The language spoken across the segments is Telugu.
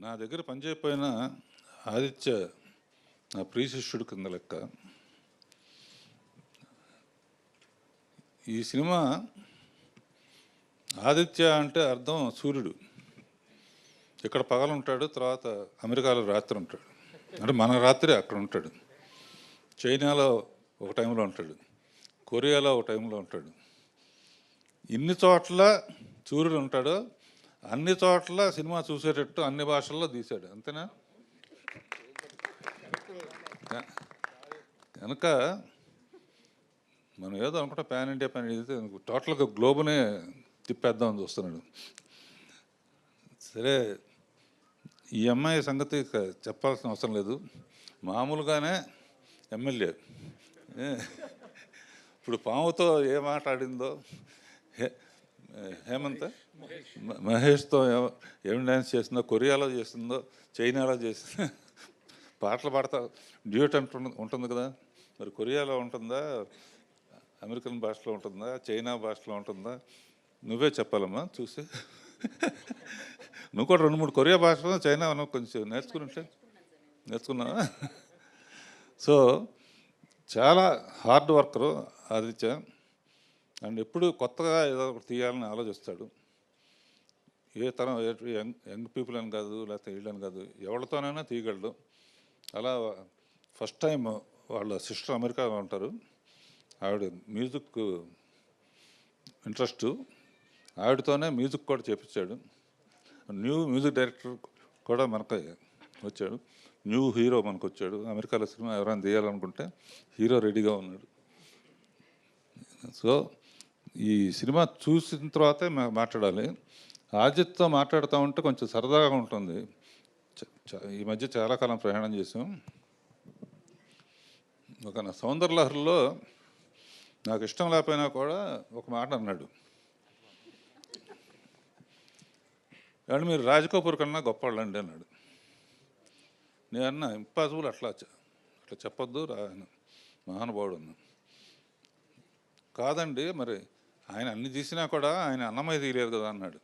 నా దగ్గర పనిచేయకపోయిన ఆదిత్య నా ప్రియ శిష్యుడు కింద లెక్క. ఈ సినిమా ఆదిత్య అంటే అర్థం సూర్యుడు. ఇక్కడ పగలుంటాడు, తర్వాత అమెరికాలో రాత్రి ఉంటాడు. అంటే మన రాత్రి అక్కడ ఉంటాడు. చైనాలో ఒక టైంలో ఉంటాడు, కొరియాలో ఒక టైంలో ఉంటాడు. ఇన్ని చోట్ల సూర్యుడు ఉంటాడు, అన్ని చోట్ల సినిమా చూసేటట్టు అన్ని భాషల్లో తీశాడు. అంతేనా? కనుక మనం ఏదో అనుకుంటా ప్యాన్ ఇండియా టోటల్గా గ్లోబునే తిప్పేద్దామని చూస్తున్నాడు. సరే, ఈ అమ్మాయి సంగతి చెప్పాల్సిన అవసరం లేదు. మామూలుగానే ఎమ్మెల్యే ఇప్పుడు పాముతో ఏ మాట ఆడిందో, హేమంత్ మహేష్తో ఏం డ్యాన్స్ చేసిందో, కొరియాలో చేసిందో, చైనాలో చేసిందో, పాటలు పాడతా డ్యూట్ ఉంటుంది కదా. మరి కొరియాలో ఉంటుందా, అమెరికన్ భాషలో ఉంటుందా, చైనా భాషలో ఉంటుందా? నువ్వే చెప్పాలమ్మా చూసి. నువ్వు కూడా 2-3 కొరియా భాషలో చైనా కొంచెం నేర్చుకున్నావా? సో చాలా హార్డ్ వర్కరు ఆదిత్య. అండ్ ఎప్పుడు కొత్తగా ఏదో ఒకటి తీయాలని ఆలోచిస్తాడు. ఏ తరం యంగ్ పీపుల్ అని కాదు, లేకపోతే వీళ్ళని కాదు, ఎవరితోనైనా తీయగలడు. అలా ఫస్ట్ టైం వాళ్ళ సిస్టర్ అమెరికాలో ఉంటారు. ఆవిడ మ్యూజిక్ ఇంట్రెస్ట్, ఆవిడతోనే మ్యూజిక్ కూడా చేపించాడు. న్యూ మ్యూజిక్ డైరెక్టర్ కూడా మనకు వచ్చాడు, న్యూ హీరో మనకు వచ్చాడు. అమెరికాలో సినిమా ఎవరైనా తీయాలనుకుంటే హీరో రెడీగా ఉన్నాడు. సో ఈ సినిమా చూసిన తర్వాతే మాట్లాడాలి. ఆదిత్యతో మాట్లాడుతూ ఉంటే కొంచెం సరదాగా ఉంటుంది. ఈ మధ్య చాలా కాలం ప్రయాణం చేసాం. ఒక నా సౌందర్యలహరిలో నాకు ఇష్టం లేకపోయినా కూడా ఒక మాట అన్నాడు, కానీ మీరు రాజ్ కపూర్ కన్నా గొప్పవాళ్ళండి అన్నాడు. నేను అన్నా ఇంపాసిబుల్, అట్లా చెప్పొద్దు, మహానుభావుడు అన్నా. కాదండి, మరి ఆయన అన్ని తీసినా కూడా ఆయన అన్నమయ్య తీయలేదు కదా అన్నాడు.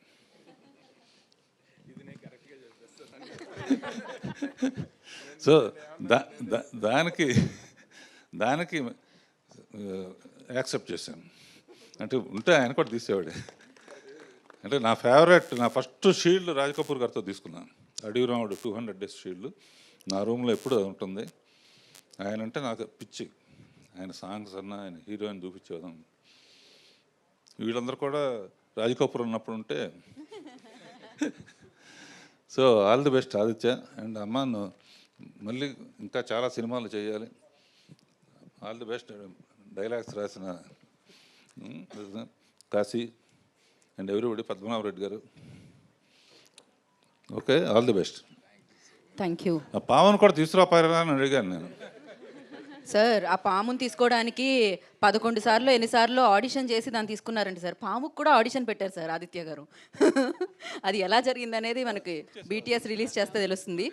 సో దానికి యాక్సెప్ట్ చేశాను. అంటే ఉంటే ఆయన కూడా తీసేవాడే. అంటే నా ఫేవరెట్, నా ఫస్ట్ షీల్డ్ రాజ్ కపూర్ గారితో తీసుకున్నాను. అడవి రాముడు 200 డేస్ షీల్డ్ నా రూమ్లో ఎప్పుడు ఉంటుంది. ఆయన అంటే నాకు పిచ్చి. ఆయన సాంగ్స్ అన్నా, ఆయన హీరోయిన్ చూపించేదాం. వీళ్ళందరూ కూడా రాజ్ కపూర్ ఉన్నప్పుడు ఉంటే. So all the best Aditya. And అమ్మ, మళ్ళీ ఇంకా చాలా సినిమాలు చేయాలి. All the best. డైలాగ్స్ రాసిన కాశీ అండ్ ఎవ్రీబడి, పద్మనాభ రెడ్డి గారు. Okay, all the best. Thank you. ఆ పామును కూడా తీసుకురాపారా అని అడిగాను నేను. సార్, ఆ పాముని తీసుకోవడానికి 11 సార్లు ఎన్నిసార్లు ఆడిషన్ చేసి దాన్ని తీసుకున్నారండి సార్. పాముకు కూడా ఆడిషన్ పెట్టారు సార్ ఆదిత్య గారు. అది ఎలా జరిగిందనేది మనకి BTS రిలీజ్ చేస్తే తెలుస్తుంది.